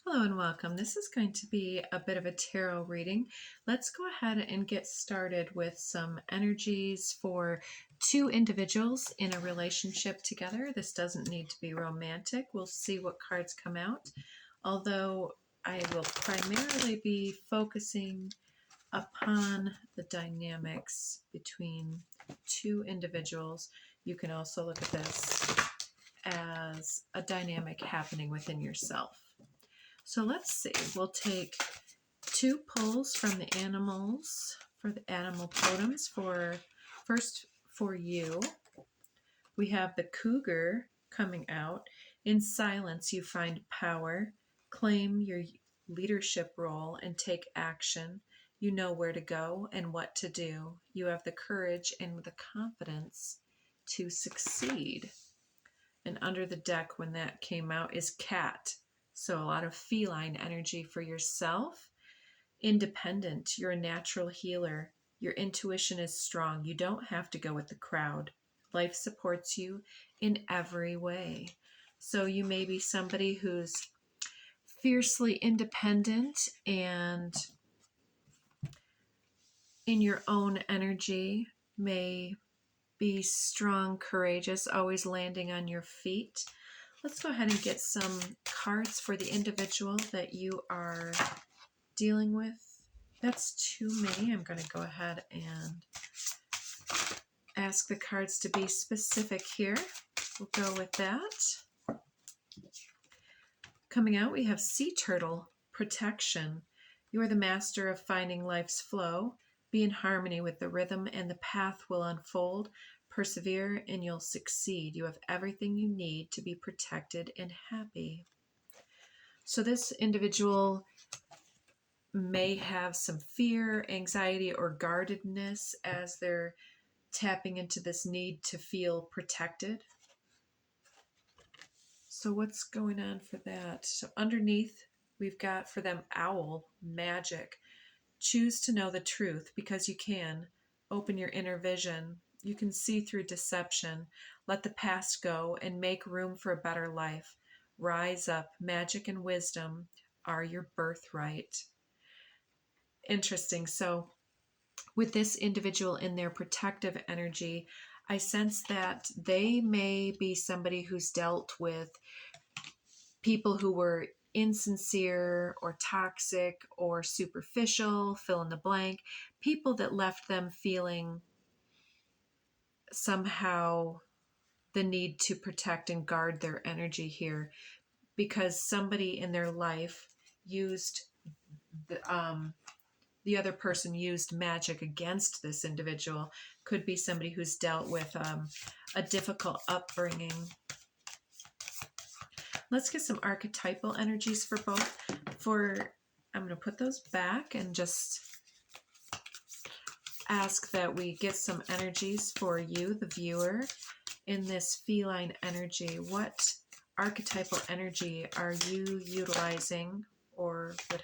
Hello and welcome. This is going to be a bit of a tarot reading. Let's go ahead and get started with some energies for two individuals in a relationship together. This doesn't need to be romantic. We'll see what cards come out. Although I will primarily be focusing upon the dynamics between two individuals. You can also look at this as a dynamic happening within yourself. So let's see, we'll take two pulls from the animals, for the animal totems, first for you. We have the cougar coming out. In silence, you find power. Claim your leadership role and take action. You know where to go and what to do. You have the courage and the confidence to succeed. And under the deck, when that came out, is cat. So a lot of feline energy for yourself. Independent, you're a natural healer. Your intuition is strong. You don't have to go with the crowd. Life supports you in every way. So you may be somebody who's fiercely independent and in your own energy, may be strong, courageous, always landing on your feet. Let's go ahead and get some cards for the individual that you are dealing with. That's too many. I'm going to go ahead and ask the cards to be specific here. We'll go with that. Coming out, we have Sea Turtle, Protection. You are the master of finding life's flow. Be in harmony with the rhythm and the path will unfold. Persevere and you'll succeed. You have everything you need to be protected and happy. So this individual may have some fear, anxiety, or guardedness as they're tapping into this need to feel protected. So what's going on for that? So underneath, we've got for them owl, magic. Choose to know the truth because you can. Open your inner vision. You can see through deception. Let the past go and make room for a better life. Rise up. Magic and wisdom are your birthright. Interesting. So with this individual in their protective energy, I sense that they may be somebody who's dealt with people who were insincere or toxic or superficial, fill in the blank, people that left them feeling somehow the need to protect and guard their energy here because somebody in their life used the other person used magic against this individual. Could be somebody who's dealt with a difficult upbringing. Let's get some archetypal energies for both. I'm going to put those back and just ask that we get some energies for you, the viewer, in this feline energy. What archetypal energy are you utilizing or would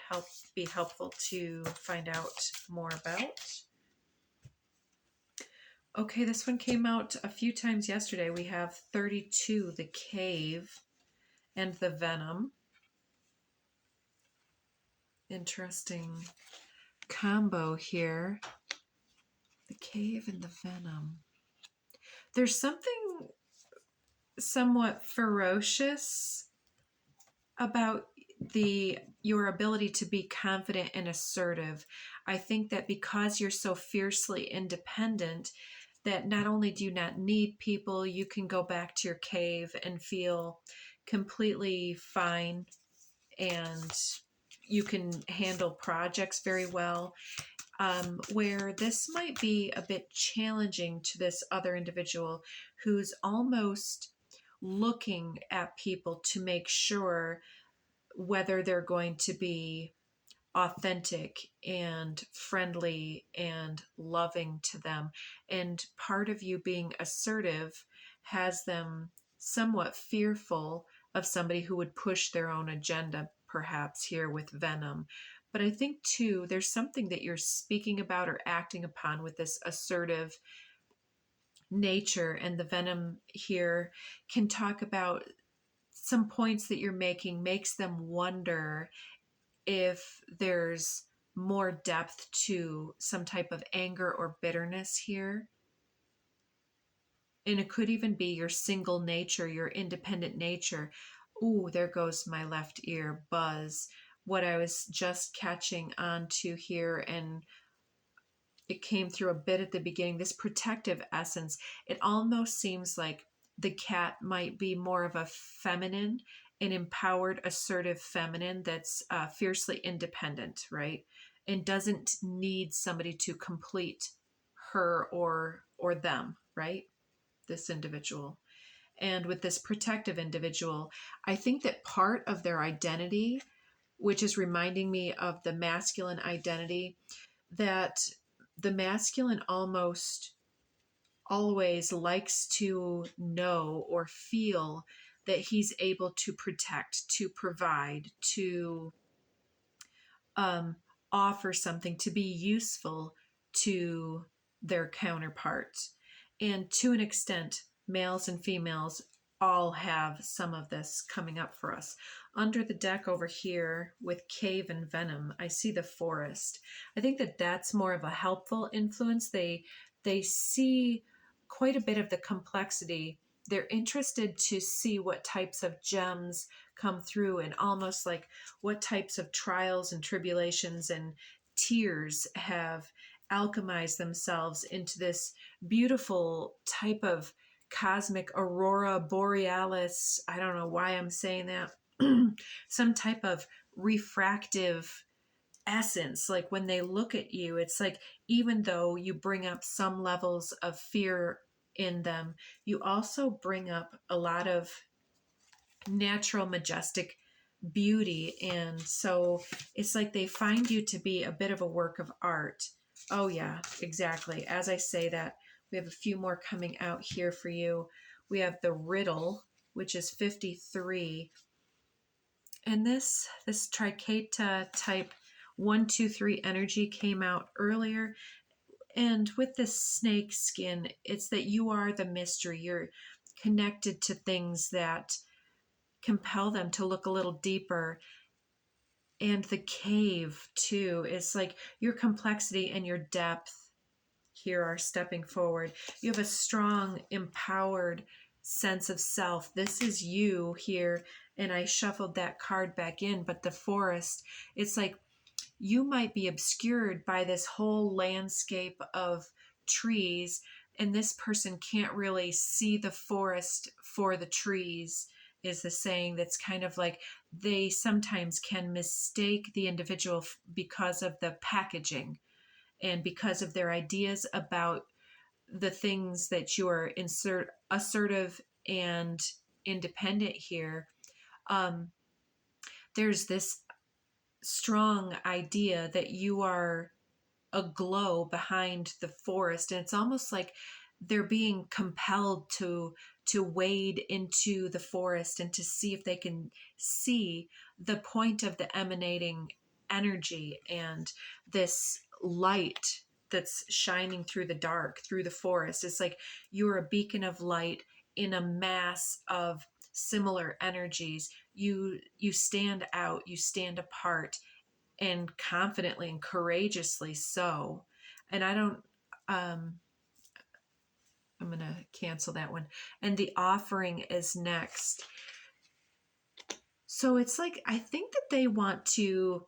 be helpful to find out more about? Okay, this one came out a few times yesterday. We have 32, the cave, and the venom. Interesting combo here. The cave and the venom. There's something somewhat ferocious about your ability to be confident and assertive. I think that because you're so fiercely independent, that not only do you not need people, you can go back to your cave and feel completely fine, and you can handle projects very well. Where this might be a bit challenging to this other individual who's almost looking at people to make sure whether they're going to be authentic and friendly and loving to them. And part of you being assertive has them somewhat fearful of somebody who would push their own agenda, perhaps here with venom. But I think too, there's something that you're speaking about or acting upon with this assertive nature, and the venom here can talk about some points that you're making makes them wonder if there's more depth to some type of anger or bitterness here. And it could even be your single nature, your independent nature. Ooh, there goes my left ear buzz. What I was just catching on to here, and it came through a bit at the beginning, this protective essence. It almost seems like the cat might be more of a feminine, an empowered, assertive feminine that's fiercely independent, right? And doesn't need somebody to complete her or them, right? This individual. And with this protective individual, I think that part of their identity, which is reminding me of the masculine identity, that the masculine almost always likes to know or feel that he's able to protect, to provide, to um, offer something, to be useful to their counterparts. And to an extent, males and females all have some of this coming up for us. Under the deck over here with Cave and Venom, I see the Forest. I think that that's more of a helpful influence. They see quite a bit of the complexity. They're interested to see what types of gems come through, and almost like what types of trials and tribulations and tears have alchemized themselves into this beautiful type of cosmic aurora borealis. I don't know why I'm saying that. Some type of refractive essence. Like when they look at you, it's like even though you bring up some levels of fear in them, you also bring up a lot of natural, majestic beauty. And so it's like they find you to be a bit of a work of art. Oh, yeah, exactly. As I say that, we have a few more coming out here for you. We have the Riddle, which is 53. And this Tricata type 1, 2, 3 energy came out earlier. And with this snake skin, it's that you are the mystery. You're connected to things that compel them to look a little deeper. And the cave too is like your complexity and your depth here are stepping forward. You have a strong, empowered sense of self. This is you here. And I shuffled that card back in, but the Forest, it's like you might be obscured by this whole landscape of trees, and this person can't really see the forest for the trees, is the saying. That's kind of like they sometimes can mistake the individual because of the packaging and because of their ideas about the things that you are assertive and independent here. There's this strong idea that you are a glow behind the forest, and it's almost like they're being compelled to wade into the forest and to see if they can see the point of the emanating energy and this light that's shining through the dark, through the forest. It's like you're a beacon of light in a mass of similar energies. You stand out, you stand apart, and confidently and courageously so. And I don't I'm going to cancel that one. And the Offering is next. So it's like I think that they want to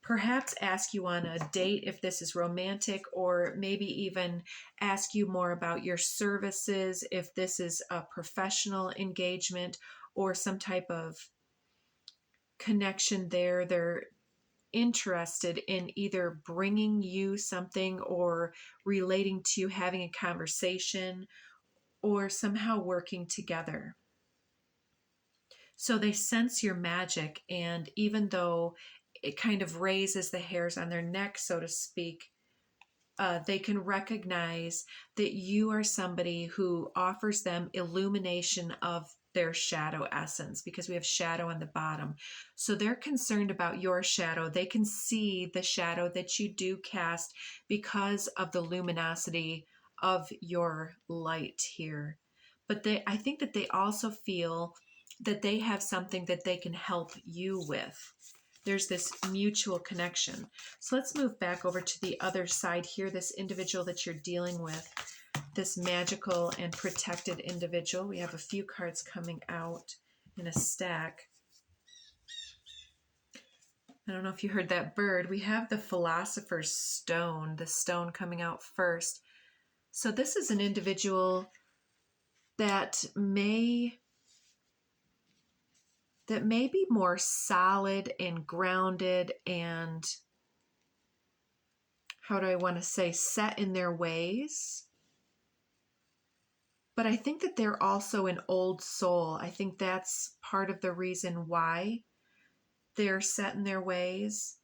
perhaps ask you on a date if this is romantic, or maybe even ask you more about your services if this is a professional engagement or some type of connection there. They're interested in either bringing you something or relating to you, having a conversation, or somehow working together. So they sense your magic, and even though it kind of raises the hairs on their neck, so to speak, they can recognize that you are somebody who offers them illumination of their shadow essence, because we have shadow on the bottom. So they're concerned about your shadow. They can see the shadow that you do cast because of the luminosity of your light here. But I think that they also feel that they have something that they can help you with. There's this mutual connection. So let's move back over to the other side here, this individual that you're dealing with, this magical and protected individual. We have a few cards coming out in a stack. I don't know if you heard that bird. We have the Philosopher's Stone, the stone coming out first. So this is an individual that may be more solid and grounded and, how do I want to say, set in their ways. But I think that they're also an old soul. I think that's part of the reason why they're set in their ways.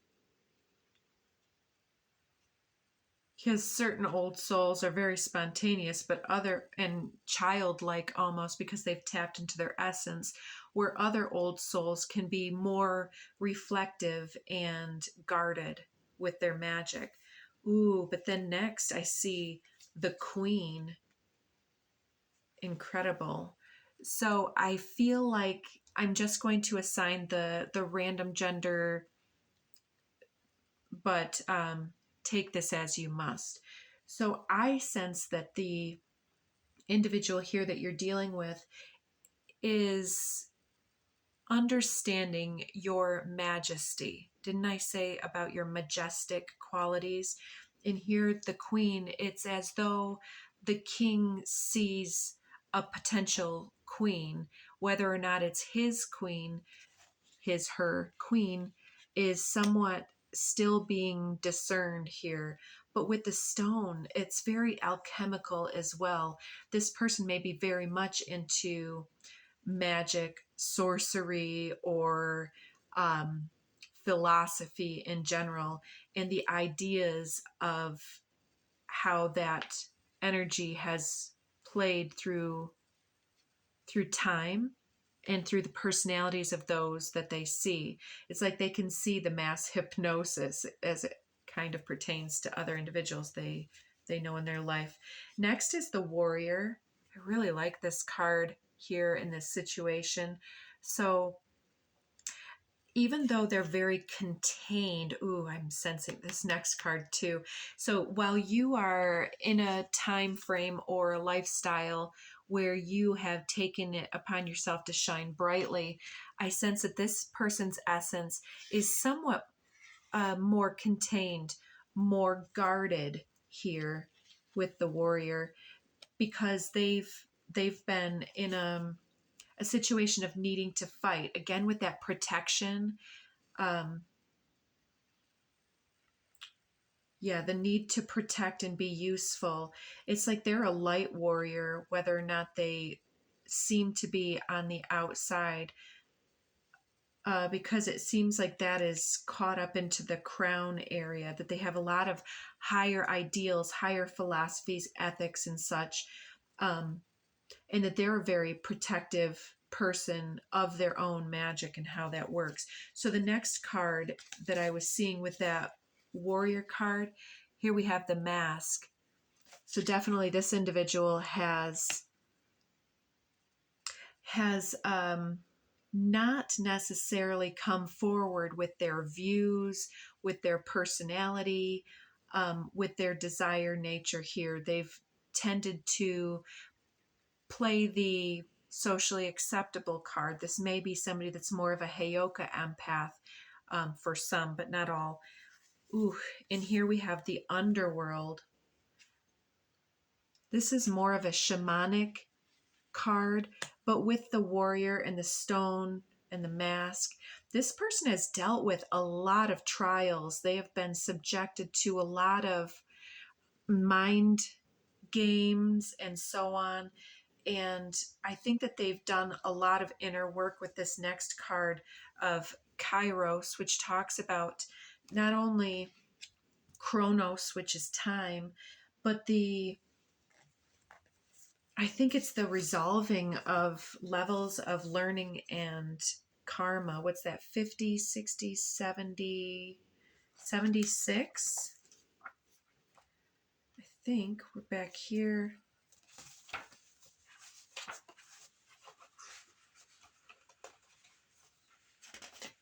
Because certain old souls are very spontaneous, but other and childlike almost, because they've tapped into their essence, where other old souls can be more reflective and guarded with their magic. Ooh, but then next I see the Queen. Incredible. So I feel like I'm just going to assign the random gender, but take this as you must. So I sense that the individual here that you're dealing with is understanding your majesty. Didn't I say about your majestic qualities? And here, the Queen, it's as though the king sees a potential queen, whether or not it's his queen, her queen, is somewhat still being discerned here. But with the stone, it's very alchemical as well. This person may be very much into magic, sorcery, or philosophy in general, and the ideas of how that energy has played through time and through the personalities of those that they see. It's like they can see the mass hypnosis as it kind of pertains to other individuals they know in their life. Next is the Warrior. I really like this card here in this situation. So even though they're very contained, ooh, I'm sensing this next card too. So while you are in a time frame or a lifestyle where you have taken it upon yourself to shine brightly, I sense that this person's essence is somewhat more contained, more guarded here with the Warrior, because they've been in a situation of needing to fight again with that protection. The need to protect and be useful. It's like they're a light warrior, whether or not they seem to be on the outside, because it seems like that is caught up into the crown area, that they have a lot of higher ideals, higher philosophies, ethics, and such, and that they're a very protective person of their own magic and how that works. So the next card that I was seeing with that Warrior card, here we have the Mask. So definitely this individual has not necessarily come forward with their views, with their personality, with their desire nature here. They've tended to play the socially acceptable card. This may be somebody that's more of a Heyoka empath for some, but not all. Ooh, and here we have the Underworld. This is more of a shamanic card, but with the Warrior and the stone and the mask, this person has dealt with a lot of trials. They have been subjected to a lot of mind games and so on. And I think that they've done a lot of inner work with this next card of Kairos, which talks about not only Chronos, which is time, but I think it's the resolving of levels of learning and karma. What's that? 50, 60, 70, 76? I think we're back here.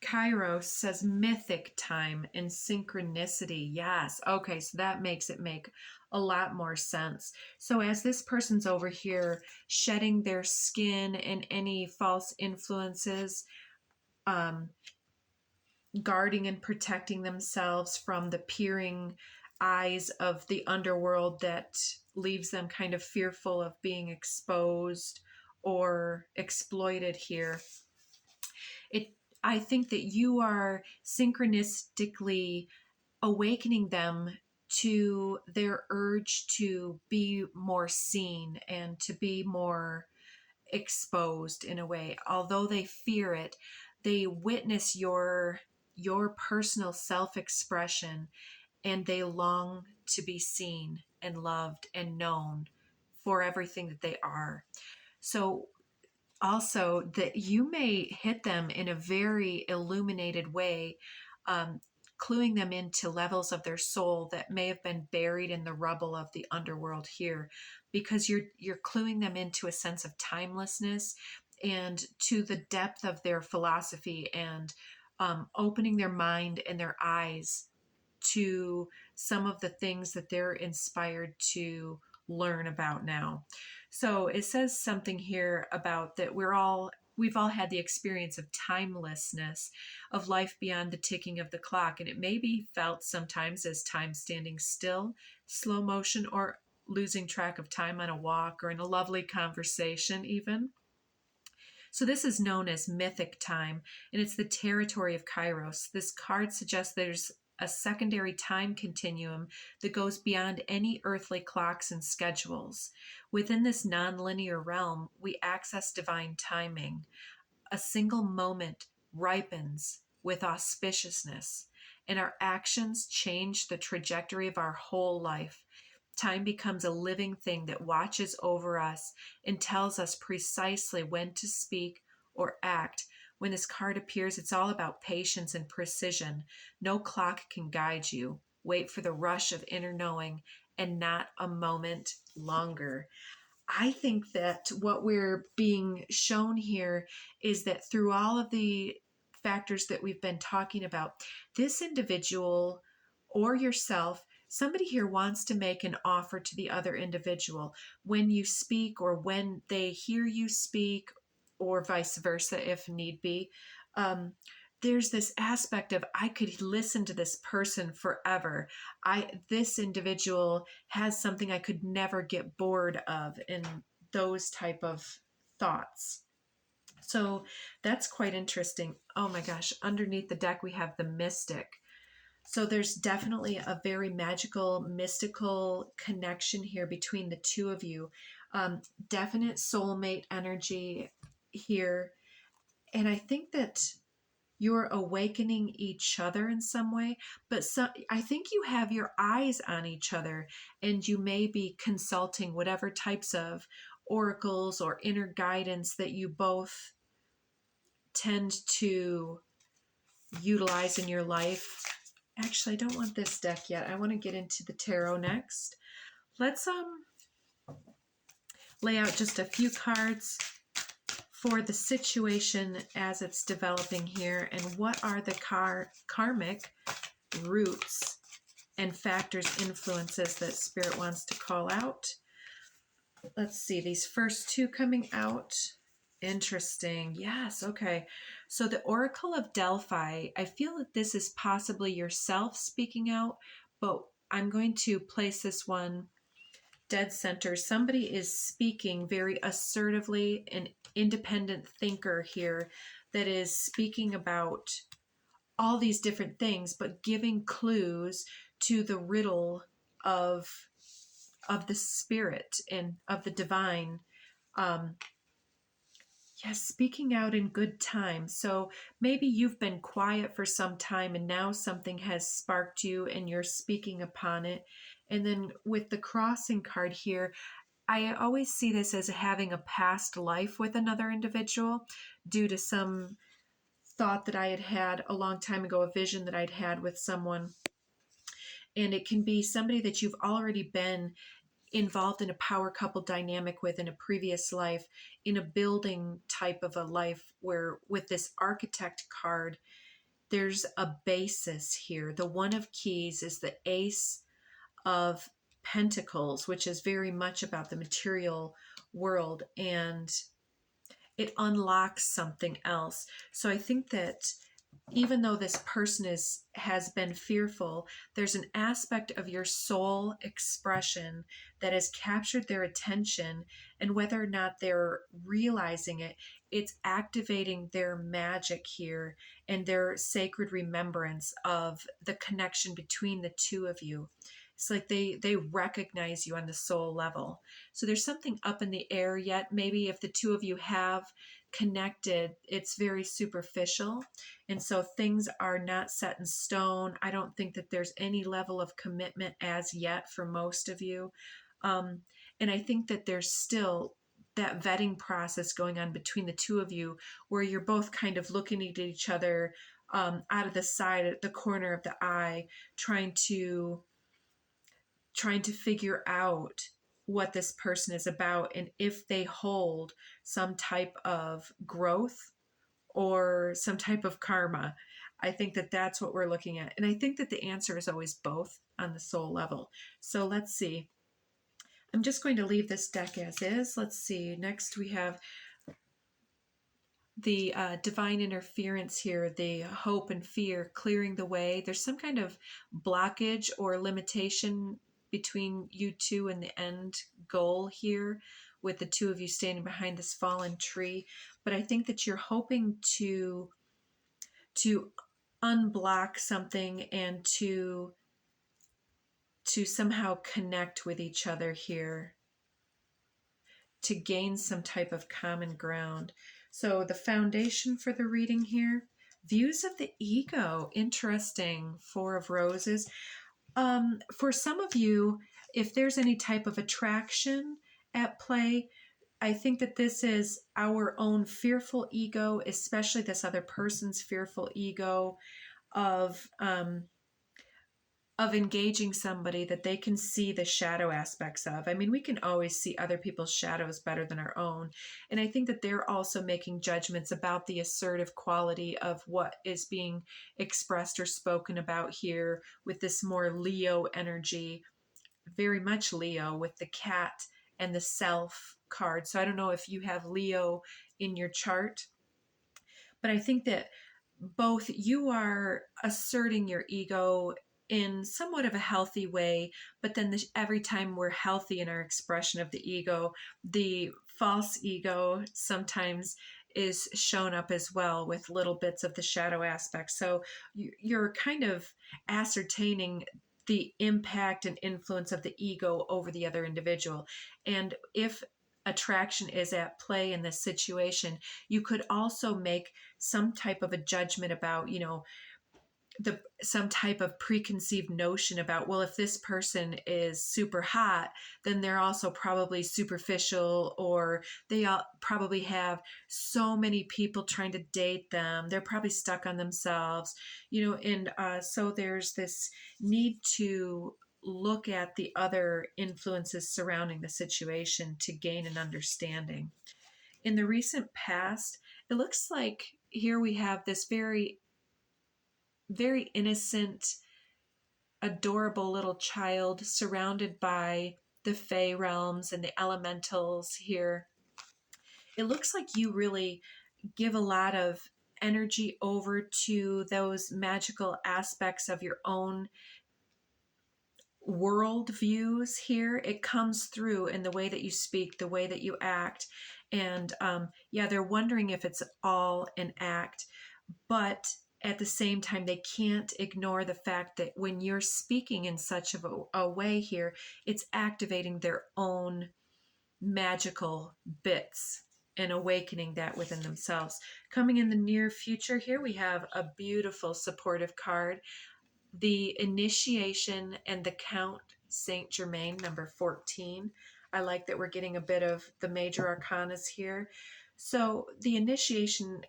Kairos says mythic time and synchronicity. Yes. Okay. So that makes it make a lot more sense. So as this person's over here shedding their skin and any false influences, um, guarding and protecting themselves from the peering eyes of the underworld that leaves them kind of fearful of being exposed or exploited here. I think that you are synchronistically awakening them to their urge to be more seen and to be more exposed in a way. Although they fear it, they witness your personal self-expression, and they long to be seen and loved and known for everything that they are. So also that you may hit them in a very illuminated way, um, cluing them into levels of their soul that may have been buried in the rubble of the underworld here, because you're cluing them into a sense of timelessness and to the depth of their philosophy, and opening their mind and their eyes to some of the things that they're inspired to learn about now. So it says something here about that we've all had the experience of timelessness, of life beyond the ticking of the clock, and it may be felt sometimes as time standing still, slow motion, or losing track of time on a walk or in a lovely conversation even. So this is known as mythic time, and it's the territory of Kairos. This card suggests there's a secondary time continuum that goes beyond any earthly clocks and schedules. Within this nonlinear realm, we access divine timing. A single moment ripens with auspiciousness, and our actions change the trajectory of our whole life. Time becomes a living thing that watches over us and tells us precisely when to speak or act. When this card appears, it's all about patience and precision. No clock can guide you. Wait for the rush of inner knowing and not a moment longer. I think that what we're being shown here is that through all of the factors that we've been talking about, this individual or yourself, somebody here wants to make an offer to the other individual when you speak or when they hear you speak, or vice versa if need be. Um, there's this aspect of, I could listen to this person forever. This individual has something I could never get bored of, and those type of thoughts. So that's quite interesting. Oh my gosh, underneath the deck we have the Mystic. So there's definitely a very magical, mystical connection here between the two of you. Definite soulmate energy here. And I think that you're awakening each other in some way, but I think you have your eyes on each other, and you may be consulting whatever types of oracles or inner guidance that you both tend to utilize in your life. Actually, I don't want this deck yet. I want to get into the tarot next. Let's lay out just a few cards for the situation as it's developing here, and what are the karmic roots and factors, influences that Spirit wants to call out. Let's see, these first two coming out. Interesting. Yes. Okay. So the Oracle of Delphi, I feel that this is possibly yourself speaking out, but I'm going to place this one dead center. Somebody is speaking very assertively, an independent thinker here that is speaking about all these different things, but giving clues to the riddle of the spirit and of the divine. Yes, speaking out in good time. So maybe you've been quiet for some time and now something has sparked you and you're speaking upon it. And then with the crossing card here, I always see this as having a past life with another individual due to some thought that I had had a long time ago, a vision that I'd had with someone. And it can be somebody that you've already been involved in a power couple dynamic with in a previous life, in a building type of a life, where with this architect card, there's a basis here. The One of Keys is the Ace of Pentacles, which is very much about the material world, and it unlocks something else. So I think that even though this person has been fearful, there's an aspect of your soul expression that has captured their attention, and whether or not they're realizing it, it's activating their magic here and their sacred remembrance of the connection between the two of you. It's like they recognize you on the soul level. So there's something up in the air yet. Maybe if the two of you have connected, it's very superficial. And so things are not set in stone. I don't think that there's any level of commitment as yet for most of you. And I think that there's still that vetting process going on between the two of you where you're both kind of looking at each other out of the side, at the corner of the eye, trying to figure out what this person is about and if they hold some type of growth or some type of karma. I think that that's what we're looking at. And I think that the answer is always both on the soul level. So let's see. I'm just going to leave this deck as is. Let's see. Next we have the divine interference here, the hope and fear, clearing the way. There's some kind of blockage or limitation between you two and the end goal here, with the two of you standing behind this fallen tree. But I think that you're hoping to unblock something and to somehow connect with each other here, to gain some type of common ground. So the foundation for the reading here, views of the ego. Interesting. Four of Roses. For some of you, if there's any type of attraction at play, I think that this is our own fearful ego, especially this other person's fearful ego of engaging somebody that they can see the shadow aspects of. I mean, we can always see other people's shadows better than our own. And I think that they're also making judgments about the assertive quality of what is being expressed or spoken about here with this more Leo energy, very much Leo with the cat and the self card. So I don't know if you have Leo in your chart, but I think that both you are asserting your ego in somewhat of a healthy way, but then every time we're healthy in our expression of the ego, the false ego sometimes is shown up as well with little bits of the shadow aspect. So you're kind of ascertaining the impact and influence of the ego over the other individual. And if attraction is at play in this situation, you could also make some type of a judgment about, some type of preconceived notion about, well, if this person is super hot, then they're also probably superficial, or they all probably have so many people trying to date them. They're probably stuck on themselves, and so there's this need to look at the other influences surrounding the situation to gain an understanding. In the recent past, it looks like here we have this very very innocent, adorable little child surrounded by the Fey realms and the elementals here. It looks like you really give a lot of energy over to those magical aspects of your own world views here. It comes through in the way that you speak, the way that you act. And they're wondering if it's all an act, but at the same time, they can't ignore the fact that when you're speaking in such a way here, it's activating their own magical bits and awakening that within themselves. Coming in the near future here, we have a beautiful supportive card, the Initiation and the Count Saint Germain, number 14. I like that we're getting a bit of the major arcanas here. So the Initiation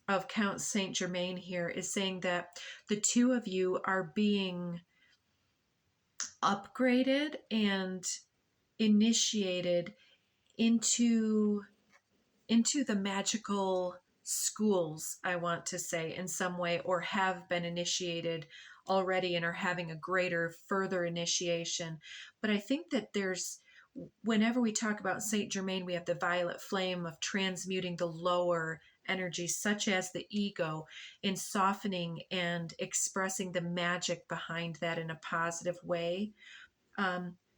of Count Saint Germain here is saying that the two of you are being upgraded and initiated into the magical schools, I want to say, in some way, or have been initiated already and are having a greater, further initiation. But I think that whenever we talk about Saint Germain, we have the violet flame of transmuting the lower energies, such as the ego, in softening and expressing the magic behind that in a positive way.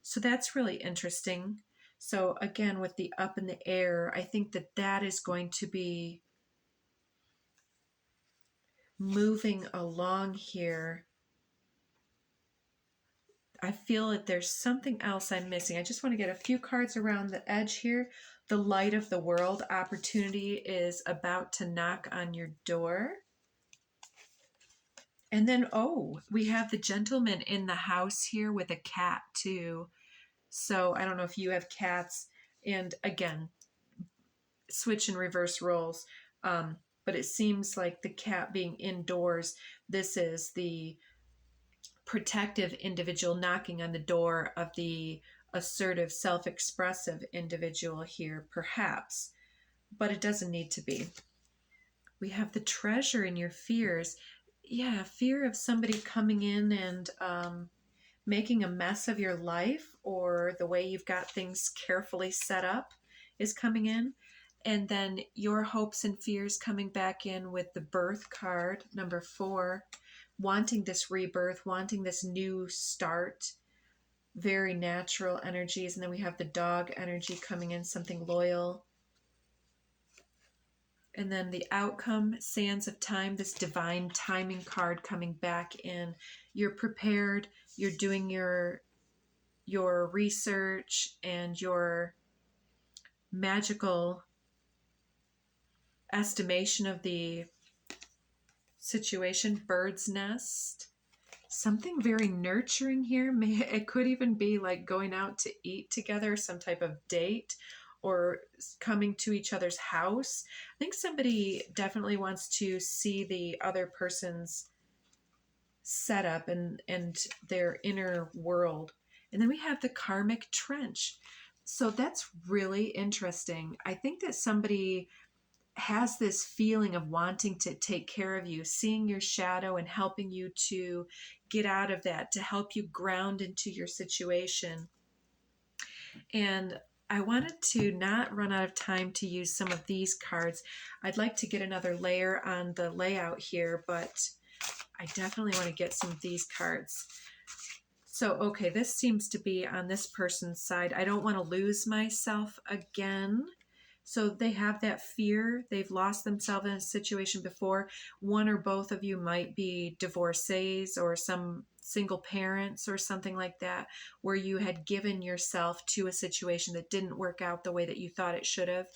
So that's really interesting. So again, with the up in the air, I think that that is going to be moving along here. I feel that there's something else I'm missing. I just want to get a few cards around the edge here. The light of the world, opportunity is about to knock on your door. And then, oh, we have the gentleman in the house here with a cat too. So I don't know if you have cats. And again, switch and reverse roles. But it seems like the cat being indoors, this is the protective individual knocking on the door of the assertive, self-expressive individual here, perhaps. But it doesn't need to be. We have the treasure in your fears. Yeah, fear of somebody coming in and making a mess of your life, or the way you've got things carefully set up is coming in. And then your hopes and fears coming back in with the birth card, number 4, wanting this rebirth, wanting this new start, very natural energies. And then we have the dog energy coming in, something loyal. And then the outcome, sands of time, this divine timing card coming back in. You're prepared, you're doing your research and your magical estimation of the situation. Bird's nest, something very nurturing here. It could even be like going out to eat together, some type of date, or coming to each other's house. I think somebody definitely wants to see the other person's setup and their inner world. And then we have the karmic trench. So that's really interesting. I think that somebody has this feeling of wanting to take care of you, seeing your shadow and helping you to get out of that, to help you ground into your situation. And I wanted to not run out of time to use some of these cards. I'd like to get another layer on the layout here, but I definitely want to get some of these cards. So, okay, this seems to be on this person's side. I don't want to lose myself again. So they have that fear. They've lost themselves in a situation before. One or both of you might be divorcees or some single parents or something like that, where you had given yourself to a situation that didn't work out the way that you thought it should have.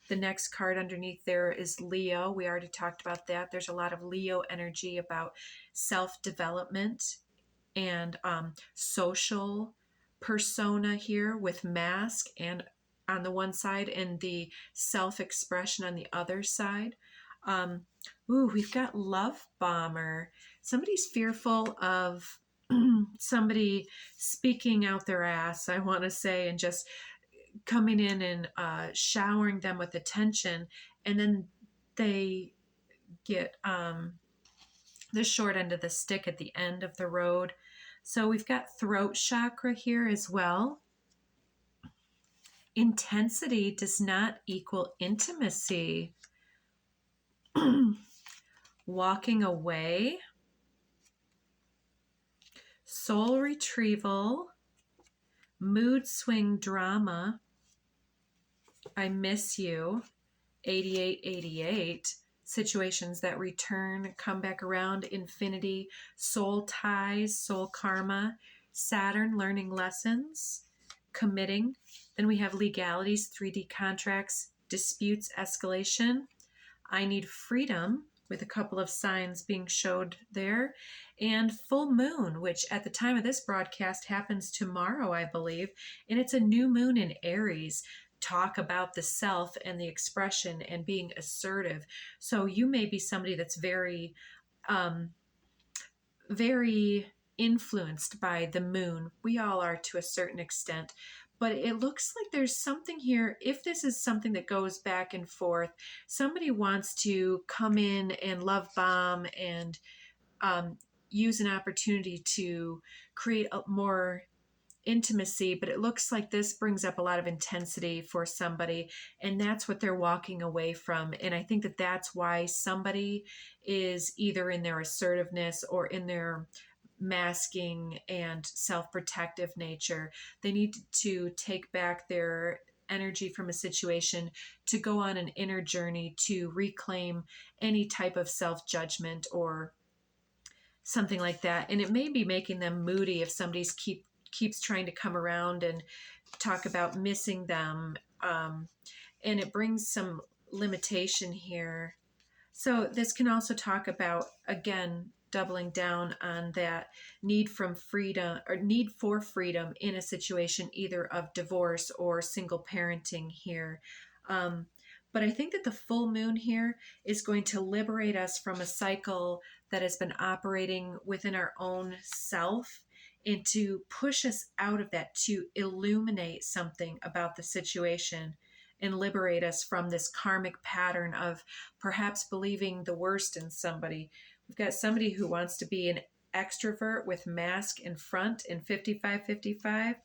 The next card underneath there is Leo. We already talked about that. There's a lot of Leo energy about self-development and social persona here with mask and on the one side and the self-expression on the other side. We've got Love Bomber. Somebody's fearful of somebody speaking out their ass, I want to say, and just coming in and showering them with attention, and then they get the short end of the stick at the end of the road. So we've got throat chakra here as well. Intensity does not equal intimacy. Walking away. Soul retrieval. Mood swing drama. I miss you. 8888. Situations that return, come back around. Infinity. Soul ties. Soul karma. Saturn, learning lessons. Committing. Then we have legalities, 3D contracts, disputes, escalation. I need freedom, with a couple of signs being showed there. And full moon, which at the time of this broadcast happens tomorrow, I believe. And it's a new moon in Aries. Talk about the self and the expression and being assertive. So you may be somebody that's very, very influenced by the moon. We all are to a certain extent. but it looks like there's something here. If this is something that goes back and forth, somebody wants to come in and love bomb and use an opportunity to create a more intimacy, but it looks like this brings up a lot of intensity for somebody, and that's what they're walking away from. And I think that that's why somebody is either in their assertiveness or in their masking and self-protective nature. They need to take back their energy from a situation to go on an inner journey to reclaim any type of self-judgment or something like that. And it may be making them moody if somebody's keeps trying to come around and talk about missing them. And it brings some limitation here. So this can also talk about, again, doubling down on that need from freedom or need for freedom in a situation either of divorce or single parenting here. But I think that the full moon here is going to liberate us from a cycle that has been operating within our own self and to push us out of that, to illuminate something about the situation and liberate us from this karmic pattern of perhaps believing the worst in somebody. We've got somebody who wants to be an extrovert with mask in front in 55-55.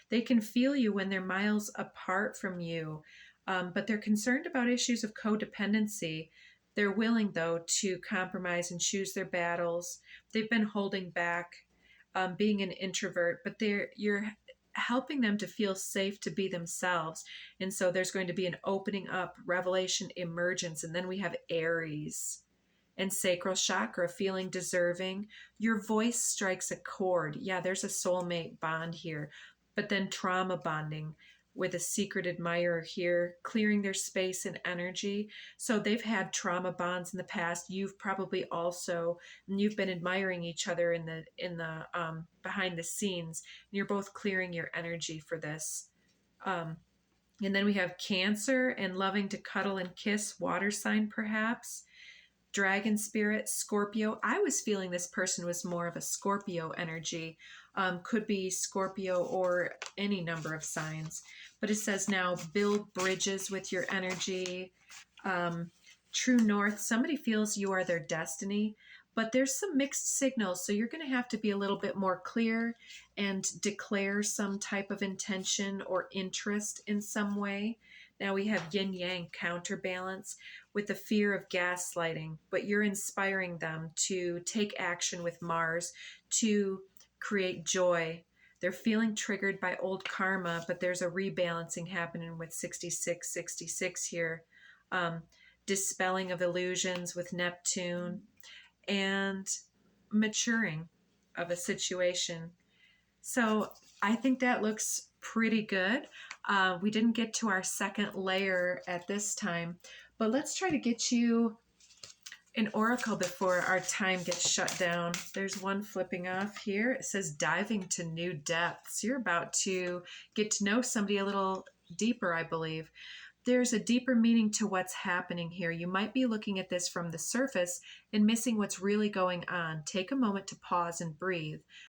They can feel you when they're miles apart from you, but they're concerned about issues of codependency. They're willing, though, to compromise and choose their battles. They've been holding back, being an introvert, but you're helping them to feel safe to be themselves. And so there's going to be an opening up, revelation, emergence. And then we have Aries and sacral chakra, feeling deserving. Your voice strikes a chord. Yeah, there's a soulmate bond here. But then trauma bonding with a secret admirer here, clearing their space and energy. So they've had trauma bonds in the past. You've probably also, and you've been admiring each other in the behind the scenes. And you're both clearing your energy for this. And then we have Cancer and loving to cuddle and kiss, water sign perhaps. Dragon spirit, Scorpio. I was feeling this person was more of a Scorpio energy. Could be Scorpio or any number of signs. But it says now build bridges with your energy. True North, somebody feels you are their destiny, but there's some mixed signals. So you're going to have to be a little bit more clear and declare some type of intention or interest in some way. Now we have yin yang counterbalance with the fear of gaslighting, but you're inspiring them to take action with Mars to create joy. They're feeling triggered by old karma, but there's a rebalancing happening with 66 here. Dispelling of illusions with Neptune and maturing of a situation. So I think that looks pretty good. We didn't get to our second layer at this time, but let's try to get you an oracle before our time gets shut down. There's one flipping off here. It says diving to new depths. You're about to get to know somebody a little deeper, I believe. There's a deeper meaning to what's happening here. You might be looking at this from the surface and missing what's really going on. Take a moment to pause and breathe.